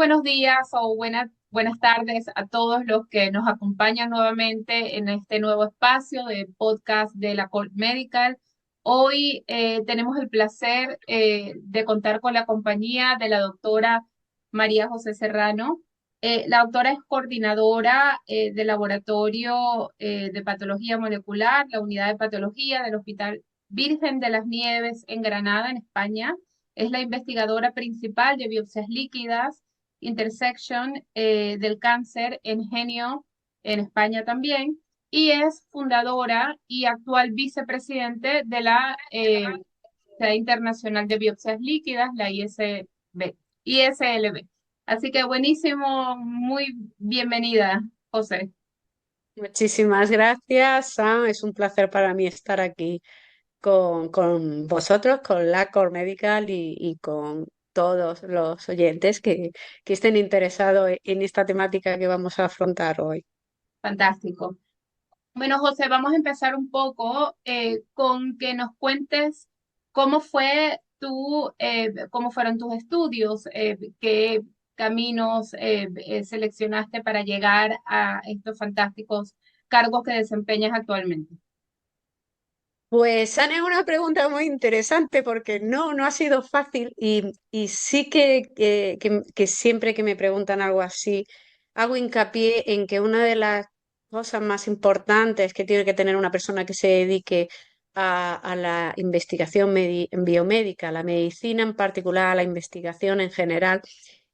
buenos días o buenas tardes a todos los que nos acompañan nuevamente en este nuevo espacio de podcast de la Colt Medical. Hoy tenemos el placer de contar con la compañía de la doctora María José Serrano. La doctora es coordinadora del Laboratorio de Patología Molecular, la Unidad de Patología del Hospital Virgen de las Nieves en Granada, en España. Es la investigadora principal de biopsias líquidas, Intersection del cáncer en Genio, en España también, y es fundadora y actual vicepresidente de la Sociedad Internacional de Biopsias Líquidas, la ISLB. Así que buenísimo, muy bienvenida, José. Muchísimas gracias, Sam. Es un placer para mí estar aquí con vosotros, con la Core Medical y con todos los oyentes que estén interesados en esta temática que vamos a afrontar hoy. Fantástico. Bueno, José, vamos a empezar un poco con que nos cuentes cómo fueron tus estudios, qué caminos seleccionaste para llegar a estos fantásticos cargos que desempeñas actualmente. Pues, Ana, es una pregunta muy interesante porque no ha sido fácil y sí que siempre que me preguntan algo así, hago hincapié en que una de las cosas más importantes que tiene que tener una persona que se dedique a la investigación biomédica, a la medicina en particular, a la investigación en general,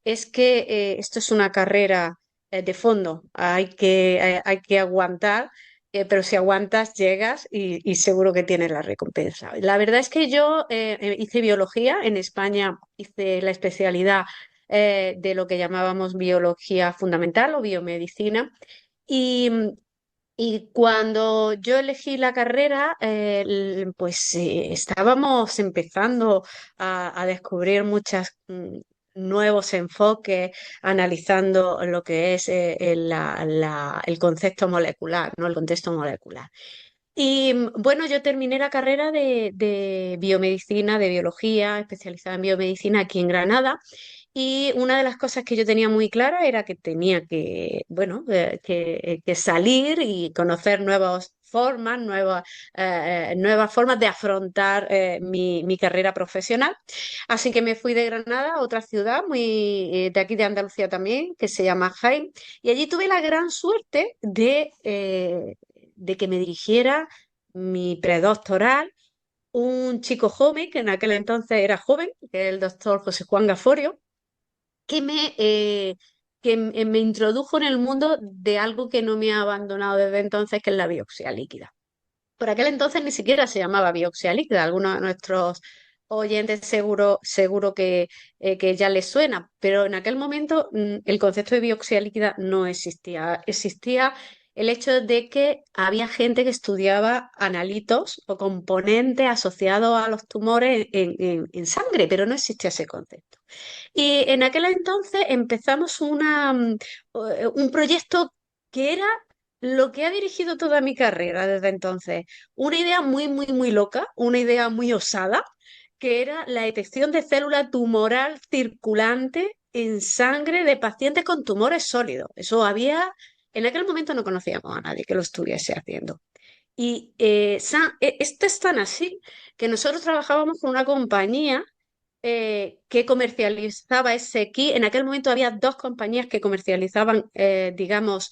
es que esto es una carrera de fondo, hay que aguantar, pero si aguantas, llegas y seguro que tienes la recompensa. La verdad es que yo hice biología, en España hice la especialidad de lo que llamábamos biología fundamental o biomedicina. Y, y cuando yo elegí la carrera, pues estábamos empezando a descubrir muchos nuevos enfoques, analizando lo que es el concepto molecular, ¿no? El contexto molecular. Y bueno, yo terminé la carrera de biomedicina, de biología, especializada en biomedicina aquí en Granada. Y una de las cosas que yo tenía muy clara era que tenía que, bueno, que salir y conocer nuevas formas, nuevas formas de afrontar mi carrera profesional. Así que me fui de Granada a otra ciudad de aquí de Andalucía también, que se llama Jaén, y allí tuve la gran suerte de que me dirigiera mi predoctoral un chico joven, que en aquel entonces era joven, que es el doctor José Juan Gaforio, que me introdujo en el mundo de algo que no me ha abandonado desde entonces, que es la biopsia líquida. Por aquel entonces ni siquiera se llamaba biopsia líquida. Algunos de nuestros oyentes seguro que ya les suena, pero en aquel momento el concepto de biopsia líquida no existía. Existía el hecho de que había gente que estudiaba analitos o componentes asociados a los tumores en sangre, pero no existía ese concepto. Y en aquel entonces empezamos un proyecto que era lo que ha dirigido toda mi carrera desde entonces. Una idea muy loca, una idea muy osada, que era la detección de célula tumoral circulante en sangre de pacientes con tumores sólidos. En aquel momento no conocíamos a nadie que lo estuviese haciendo. Y esto es tan así que nosotros trabajábamos con una compañía que comercializaba ese kit. En aquel momento había dos compañías que comercializaban, digamos,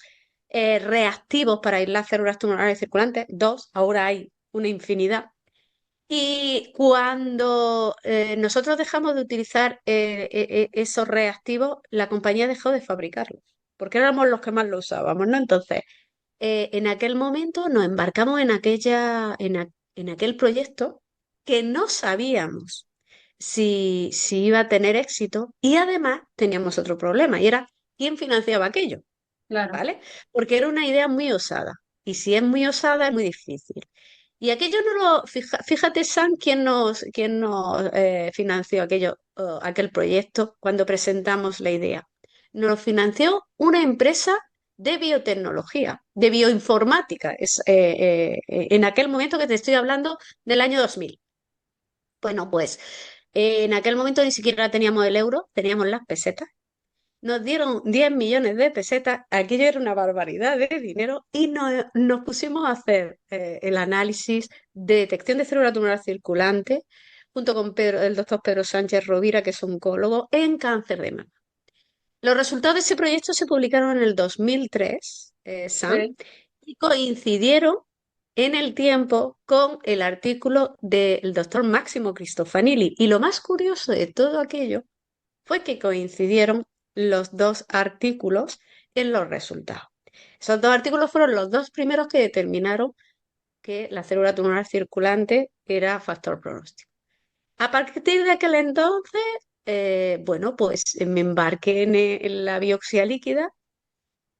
reactivos para aislar células tumorales circulantes, dos, ahora hay una infinidad. Y cuando nosotros dejamos de utilizar esos reactivos, la compañía dejó de fabricarlos, porque éramos los que más lo usábamos, ¿no? Entonces, en aquel momento nos embarcamos en aquel proyecto que no sabíamos si iba a tener éxito, y además teníamos otro problema y era quién financiaba aquello, Claro. ¿vale? Porque era una idea muy osada, y si es muy osada es muy difícil. Y aquello no fíjate, Sam, quién nos financió aquel proyecto cuando presentamos la idea. Nos lo financió una empresa de biotecnología, de bioinformática. En aquel momento que te estoy hablando del año 2000. Bueno, pues en aquel momento ni siquiera teníamos el euro, teníamos las pesetas. nos dieron 10 millones de pesetas, aquello era una barbaridad de dinero, y nos pusimos a hacer el análisis de detección de célula tumoral circulante junto con el doctor Pedro Sánchez Rovira, que es oncólogo, en cáncer de mama. Los resultados de ese proyecto se publicaron en el 2003, Sam, Ok. y coincidieron en el tiempo con el artículo del doctor Máximo Cristofanilli. Y lo más curioso de todo aquello fue que coincidieron los dos artículos en los resultados. Esos dos artículos fueron los dos primeros que determinaron que la célula tumoral circulante era factor pronóstico. A partir de aquel entonces, bueno, pues me embarqué en la biopsia líquida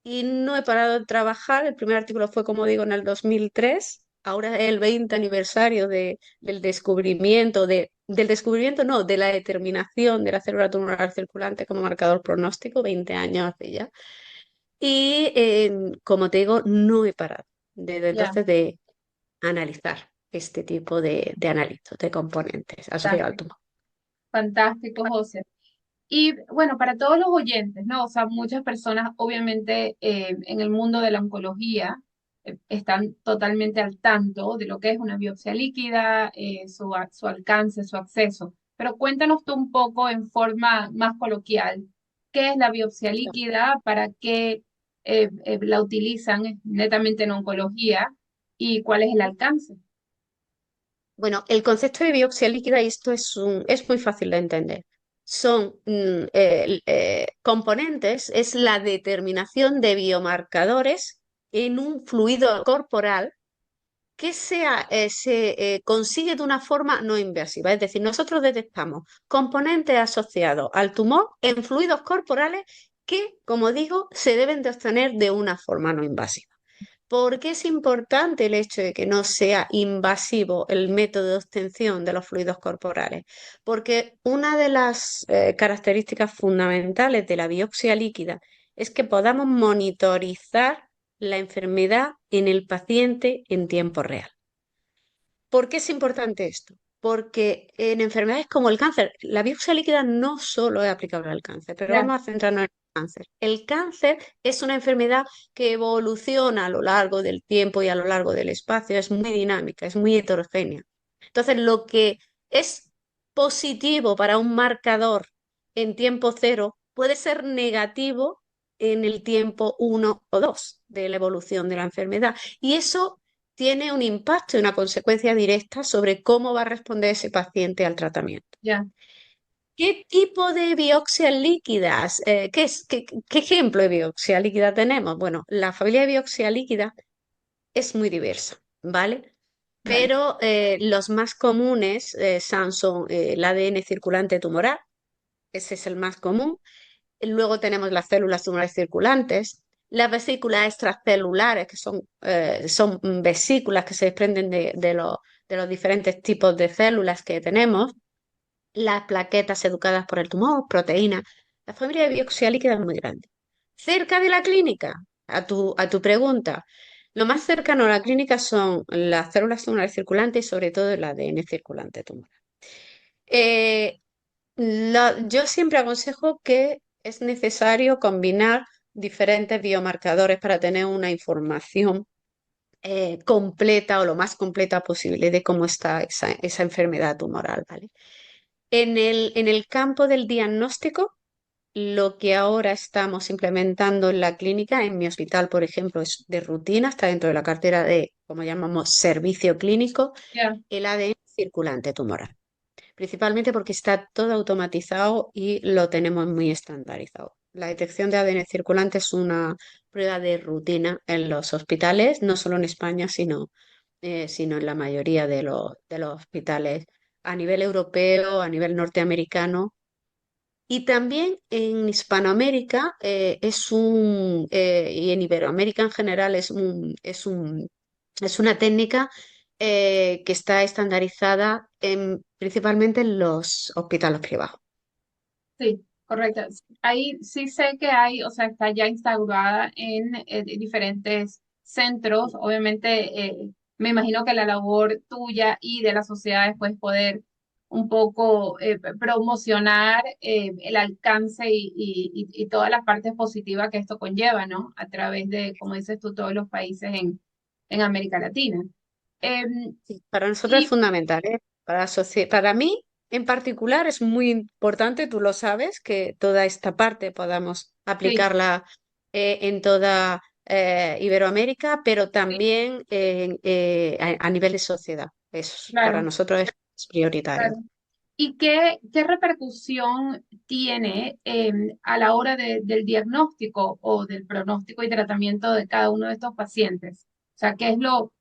y no he parado de trabajar. El primer artículo fue, como digo, en el 2003. Ahora es el 20 aniversario del descubrimiento, del descubrimiento, no, de la determinación de la célula tumoral circulante como marcador pronóstico, 20 años hace ya. Y como te digo, no he parado desde Ya, entonces de analizar este tipo de análisis de componentes asociados al fantástico, tumor. fantástico, José. Y bueno, para todos los oyentes, ¿no? O sea, muchas personas obviamente en el mundo de la oncología están totalmente al tanto de lo que es una biopsia líquida, su alcance, su acceso. Pero cuéntanos tú un poco en forma más coloquial, ¿qué es la biopsia líquida? ¿Para qué la utilizan netamente en oncología? ¿Y cuál es el alcance? Bueno, el concepto de biopsia líquida, y esto es muy fácil de entender. Son componentes, es la determinación de biomarcadores en un fluido corporal que se consigue de una forma no invasiva. Es decir, nosotros detectamos componentes asociados al tumor en fluidos corporales que, como digo, se deben de obtener de una forma no invasiva. ¿Por qué es importante el hecho de que no sea invasivo el método de obtención de los fluidos corporales? Porque una de las características fundamentales de la biopsia líquida es que podamos monitorizar la enfermedad en el paciente en tiempo real. ¿Por qué es importante esto? Porque en enfermedades como el cáncer, la biopsia líquida no solo es aplicable al cáncer, pero Ya, vamos a centrarnos en el cáncer. El cáncer es una enfermedad que evoluciona a lo largo del tiempo y a lo largo del espacio, es muy dinámica, es muy heterogénea. Entonces, lo que es positivo para un marcador en tiempo cero puede ser negativo en el tiempo uno o 2 de la evolución de la enfermedad. Y eso tiene un impacto y una consecuencia directa sobre cómo va a responder ese paciente al tratamiento. ya, ¿Qué tipo de biopsias líquidas? ¿Qué ejemplo de biopsia líquida tenemos? Bueno, la familia de biopsia líquida es muy diversa, ¿vale? vale. Pero los más comunes son el ADN circulante tumoral, ese es el más común. Luego tenemos las células tumorales circulantes, las vesículas extracelulares, que son vesículas que se desprenden de los diferentes tipos de células que tenemos, las plaquetas educadas por el tumor, proteínas. La familia de biopsia líquida es muy grande. Cerca de la clínica, a tu pregunta, lo más cercano a la clínica son las células tumorales circulantes y sobre todo el ADN circulante tumoral. Eh, yo siempre aconsejo que es necesario combinar diferentes biomarcadores para tener una información completa o lo más completa posible de cómo está esa enfermedad tumoral, ¿vale? En el campo del diagnóstico, lo que ahora estamos implementando en la clínica, en mi hospital, por ejemplo, es de rutina, está dentro de la cartera de, como llamamos, servicio clínico, Ya, el ADN circulante tumoral, principalmente porque está todo automatizado y lo tenemos muy estandarizado. La detección de ADN circulante es una prueba de rutina en los hospitales, no solo en España, sino en la mayoría de los hospitales a nivel europeo, a nivel norteamericano. Y también en Hispanoamérica y en Iberoamérica en general es una técnica que está estandarizada principalmente en los hospitales privados. sí, correcto. Ahí sí sé que hay, o sea, está ya instaurada en diferentes centros. Obviamente, me imagino que la labor tuya y de la sociedad es pues poder un poco promocionar el alcance y todas las partes positivas que esto conlleva, ¿no? A través de, como dices tú, todos los países en América Latina. Em, Sí, para nosotros es y fundamental, ¿eh? Para mí en particular es muy importante, tú lo sabes, que toda esta parte podamos sí, aplicarla en toda Iberoamérica, pero sí, también a nivel de sociedad. Para claro, nosotros es prioritario. claro. ¿Y qué repercusión tiene a la hora del diagnóstico o del pronóstico y tratamiento de cada uno de estos pacientes? O sea, ¿qué es lo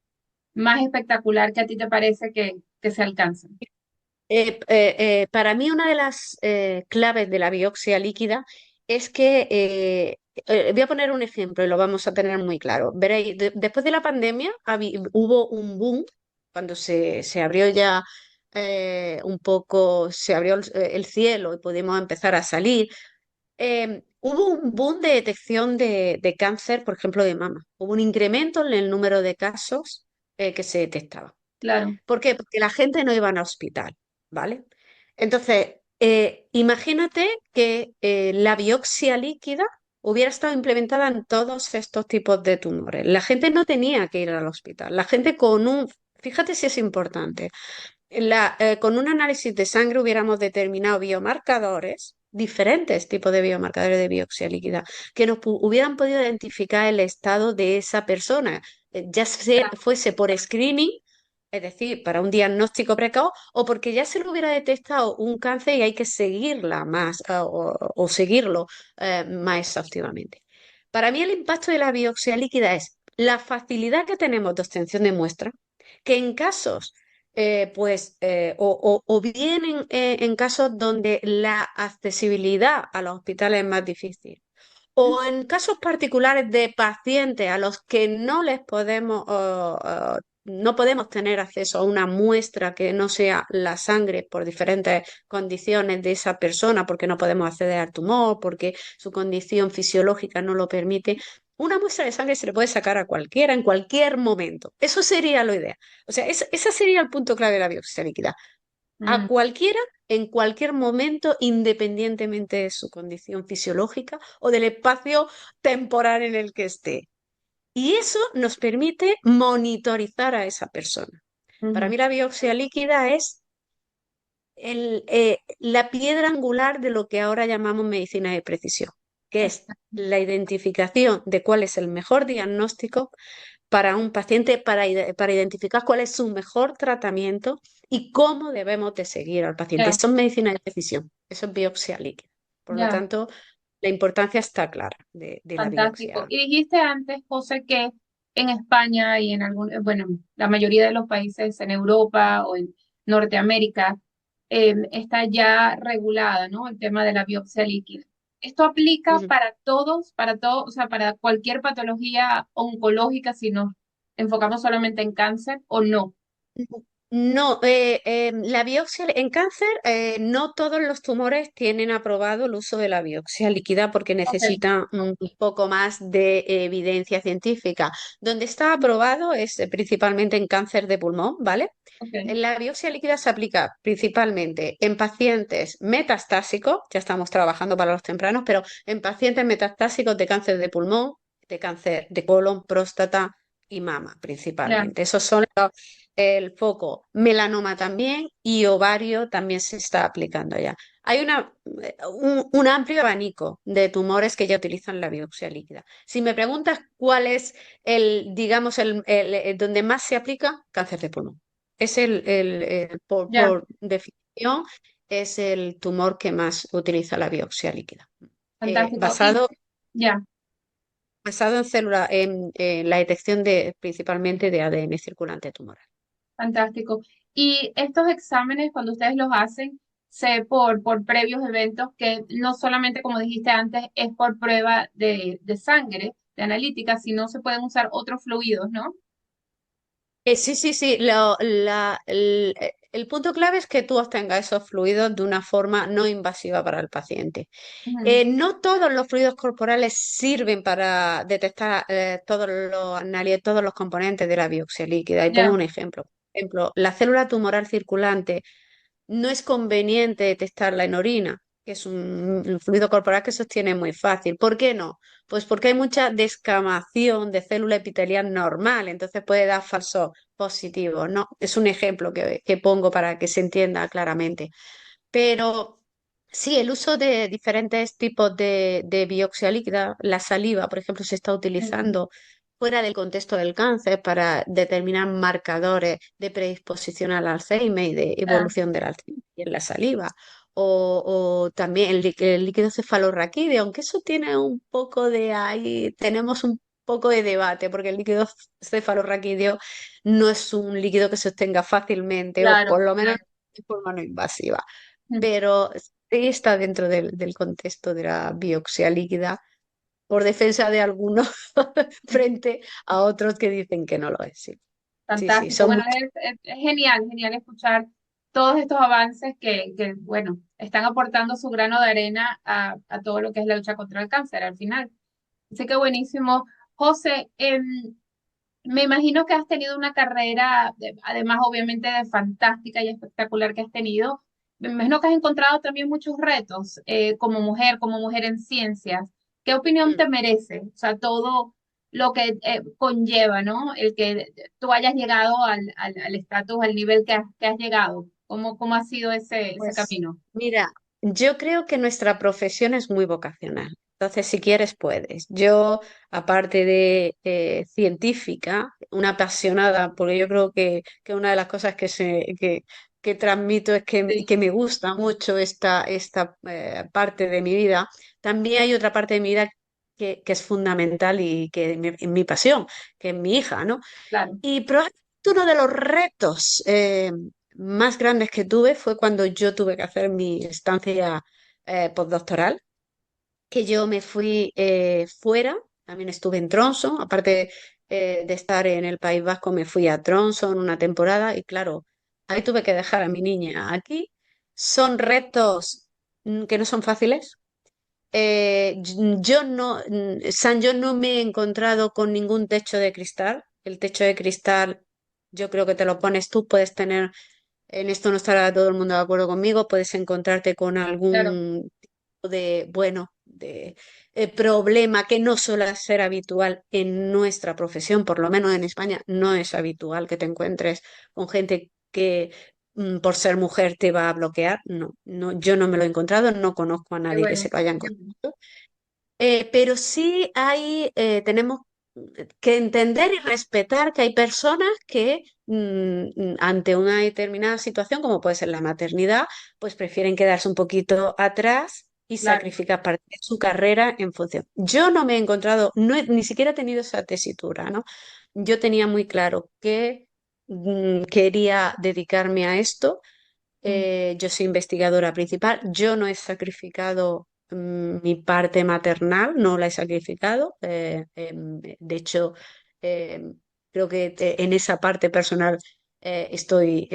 más espectacular que a ti te parece que se alcanza? Para mí una de las claves de la biopsia líquida es que, voy a poner un ejemplo y lo vamos a tener muy claro. Veréis, después de la pandemia hubo un boom cuando se abrió ya un poco, se abrió el cielo y pudimos empezar a salir. Hubo un boom de detección de cáncer, por ejemplo, de mama. Hubo un incremento en el número de casos que se detectaban. Claro, ¿Por qué? Porque la gente no iba al hospital, ¿vale? Entonces, imagínate que la biopsia líquida hubiera estado implementada en todos estos tipos de tumores. La gente no tenía que ir al hospital. La gente fíjate si es importante, con un análisis de sangre hubiéramos determinado biomarcadores, diferentes tipos de biomarcadores de biopsia líquida, que hubieran podido identificar el estado de esa persona, claro, fuese por screening, es decir, para un diagnóstico precoz, o porque ya se le hubiera detectado un cáncer y hay que seguirla más o seguirlo más exhaustivamente. Para mí el impacto de la biopsia líquida es la facilidad que tenemos de obtención de muestras, que en casos o bien en casos donde la accesibilidad a los hospitales es más difícil, o en casos particulares de pacientes a los que no les podemos, no podemos tener acceso a una muestra que no sea la sangre por diferentes condiciones de esa persona, porque no podemos acceder al tumor, porque su condición fisiológica no lo permite. Una muestra de sangre se le puede sacar a cualquiera en cualquier momento. Eso sería lo ideal. O sea, ese sería el punto clave de la biopsia líquida. A mm, cualquiera, en cualquier momento, independientemente de su condición fisiológica o del espacio temporal en el que esté. Y eso nos permite monitorizar a esa persona. Para ujú, mí la biopsia líquida es la piedra angular de lo que ahora llamamos medicina de precisión, que es la identificación de cuál es el mejor diagnóstico para un paciente, para identificar cuál es su mejor tratamiento y cómo debemos de seguir al paciente. ya, Eso es medicina de precisión, eso es biopsia líquida. Por lo ya, tanto, la importancia está clara de la fantástico. biopsia. Y dijiste antes, José, que en España y en algún, bueno, la mayoría de los países en Europa o en Norteamérica está ya regulada, ¿no? El tema de la biopsia líquida. ¿Esto aplica Ujú. para todos, o sea, para cualquier patología oncológica si nos enfocamos solamente en cáncer o no? No, la biopsia en cáncer, no todos los tumores tienen aprobado el uso de la biopsia líquida porque Ok, necesitan un poco más de evidencia científica. Donde está aprobado es principalmente en cáncer de pulmón, ¿vale? ok, La biopsia líquida se aplica principalmente en pacientes metastásicos, ya estamos trabajando para los tempranos, pero en pacientes metastásicos de cáncer de pulmón, de cáncer de colon, próstata y mama ya, principalmente. Esos son el foco. Melanoma también y ovario también se está aplicando ya. Hay un amplio abanico de tumores que ya utilizan la biopsia líquida. Si me preguntas cuál es digamos, donde más se aplica, cáncer de pulmón. Es ya, por definición, es el tumor que más utiliza la biopsia líquida. Eh, fantástico. Y basado, ya. basado en célula, en la detección principalmente de ADN circulante tumoral. Fantástico. Y estos exámenes, cuando ustedes los hacen, sé por previos eventos que no solamente, como dijiste antes, es por prueba de sangre, de analítica, sino se pueden usar otros fluidos, ¿no? Sí, sí, sí. El punto clave es que tú obtengas esos fluidos de una forma no invasiva para el paciente. Ujú. No todos los fluidos corporales sirven para detectar todos los componentes de la biopsia líquida. Y pongo Ya, un ejemplo. Por ejemplo, la célula tumoral circulante no es conveniente detectarla en orina, que es un fluido corporal que se obtiene muy fácil. ¿Por qué no? Pues porque hay mucha descamación de célula epitelial normal, entonces puede dar falsos positivos, ¿no? Es un ejemplo que pongo para que se entienda claramente. Pero sí, el uso de diferentes tipos de biopsia líquida, la saliva, por ejemplo, se está Ujú. utilizando fuera del contexto del cáncer para determinar marcadores de predisposición al Alzheimer y de Ah, evolución del Alzheimer en la saliva. O también el líquido cefalorraquídeo, aunque eso tiene un poco de ahí, tenemos un poco de debate, porque el líquido cefalorraquídeo no es un líquido que se obtenga fácilmente, o por claro, lo menos claro. de forma no invasiva, Mm. pero sí está dentro del contexto de la biopsia líquida por defensa de algunos frente a otros que dicen que no lo es. Sí, sí, sí, Fantástico. son Bueno, muchos. es genial, genial escuchar todos estos avances bueno, están aportando su grano de arena a todo lo que es la lucha contra el cáncer al final. Así que buenísimo. José, me imagino que has tenido una carrera, además obviamente de fantástica y espectacular que has tenido. Me imagino que has encontrado también muchos retos como mujer en ciencias. ¿Qué opinión Mm. te merece? O sea, todo lo que conlleva, ¿no? El que tú hayas llegado al estatus, al nivel que has llegado. ¿Cómo ha sido ese Pues camino? mira, yo creo que nuestra profesión es muy vocacional. Entonces, si quieres, puedes. Yo, aparte de científica, una apasionada, porque yo creo que una de las cosas que transmito es Sí, que me gusta mucho esta parte de mi vida. También hay otra parte de mi vida que es fundamental y que es mi pasión, que es mi hija, ¿no? claro, Y probablemente uno de los retos más grandes que tuve fue cuando yo tuve que hacer mi estancia postdoctoral, que yo me fui fuera, también estuve en Tromsø, aparte de estar en el País Vasco, me fui a Tromsø en una temporada y claro, ahí tuve que dejar a mi niña aquí. Son retos que no son fáciles. Yo no, San, yo no me he encontrado con ningún techo de cristal. El techo de cristal, yo creo que te lo pones tú, puedes tener, en esto no estará todo el mundo de acuerdo conmigo, puedes encontrarte con claro, algún tipo de, bueno, de problema que no suele ser habitual en nuestra profesión, por lo menos en España, no es habitual que te encuentres con gente que por ser mujer te va a bloquear. No, no, yo no me lo he encontrado, no conozco a qué nadie que bueno. se lo haya encontrado. Pero sí tenemos que entender y respetar que hay personas que ante una determinada situación, como puede ser la maternidad, pues prefieren quedarse un poquito atrás y Claro, sacrificar parte de su carrera en función. Yo no me he encontrado, ni siquiera he tenido esa tesitura, ¿no? Yo tenía muy claro que quería dedicarme a esto. mm, Yo soy investigadora principal. Yo no he sacrificado mi parte maternal, no la he sacrificado. De hecho, creo que en esa parte personal estoy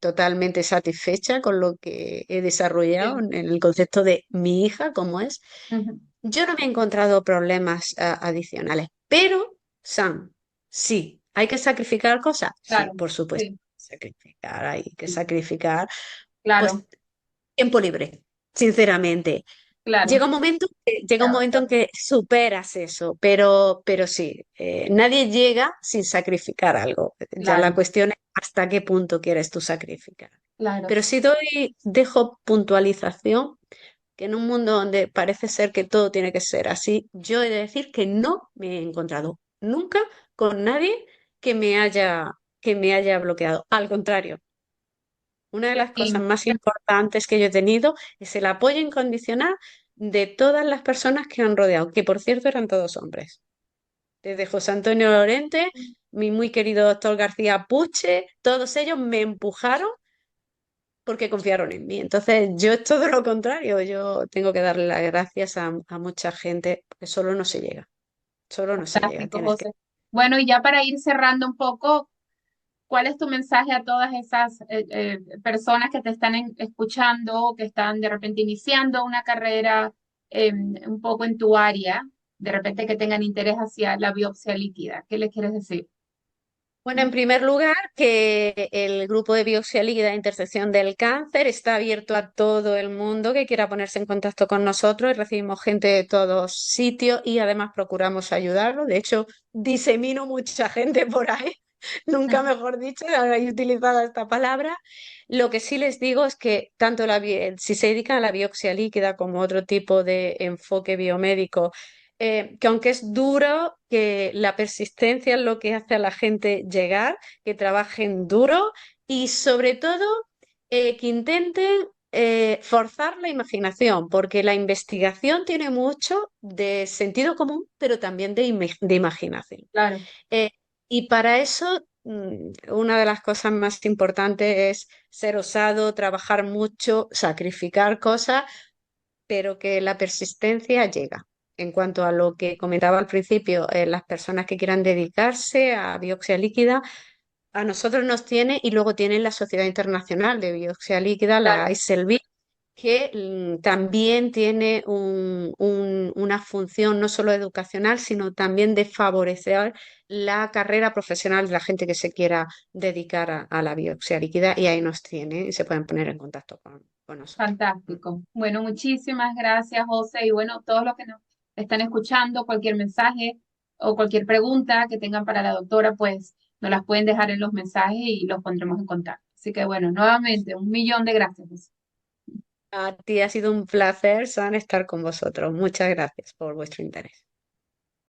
totalmente satisfecha con lo que he desarrollado sí, en el concepto de mi hija, como es. ujú, Yo no me he encontrado problemas adicionales, pero, Sam, sí, ¿hay que sacrificar cosas? Sí, claro, por supuesto. sí, Sacrificar, hay que sacrificar, claro, pues, tiempo libre, sinceramente. claro. Llega un momento en que superas eso, pero sí, nadie llega sin sacrificar algo. Ya la Claro, cuestión es hasta qué punto quieres tú sacrificar. claro. Pero si dejo puntualización que en un mundo donde parece ser que todo tiene que ser así, yo he de decir que no me he encontrado nunca con nadie que me haya bloqueado. Al contrario, una de las cosas Sí, más importantes que yo he tenido es el apoyo incondicional de todas las personas que han rodeado, que por cierto eran todos hombres. Desde José Antonio Lorente, mi muy querido doctor García Puche, todos ellos me empujaron porque confiaron en mí. Entonces, yo es todo lo contrario, yo tengo que darle las gracias a mucha gente, porque solo no se llega, fantástico, tienes que... José. Bueno, y ya para ir cerrando un poco, ¿cuál es tu mensaje a todas esas personas que te están escuchando, que están de repente iniciando una carrera un poco en tu área, de repente que tengan interés hacia la biopsia líquida? ¿Qué les quieres decir? Bueno, en primer lugar, que el grupo de biopsia líquida de intersección del cáncer está abierto a todo el mundo que quiera ponerse en contacto con nosotros y recibimos gente de todos sitios y además procuramos ayudarlo. De hecho, disemino mucha gente por ahí, nunca mejor dicho, he utilizado esta palabra. Lo que sí les digo es que tanto si se dedican a la biopsia líquida como otro tipo de enfoque biomédico, que aunque es duro, que la persistencia es lo que hace a la gente llegar, que trabajen duro y sobre todo que intenten forzar la imaginación, porque la investigación tiene mucho de sentido común, pero también de imaginación. Claro, Eh, y para eso, una de las cosas más importantes es ser osado, trabajar mucho, sacrificar cosas, pero que la persistencia llega. En cuanto a lo que comentaba al principio, las personas que quieran dedicarse a biopsia líquida, a nosotros nos tiene y luego tiene la Sociedad Internacional de Biopsia Líquida, claro. la ISLB, que también tiene una función no solo educacional, sino también de favorecer la carrera profesional de la gente que se quiera dedicar a la biopsia líquida y ahí nos tiene y se pueden poner en contacto con nosotros. Fantástico. Bueno, muchísimas gracias, José. Y bueno, todos los que nos están escuchando, cualquier mensaje o cualquier pregunta que tengan para la doctora, pues nos las pueden dejar en los mensajes y los pondremos en contacto. Así que bueno, nuevamente, un millón de gracias, José. A ti ha sido un placer, San, estar con vosotros. Muchas gracias por vuestro interés.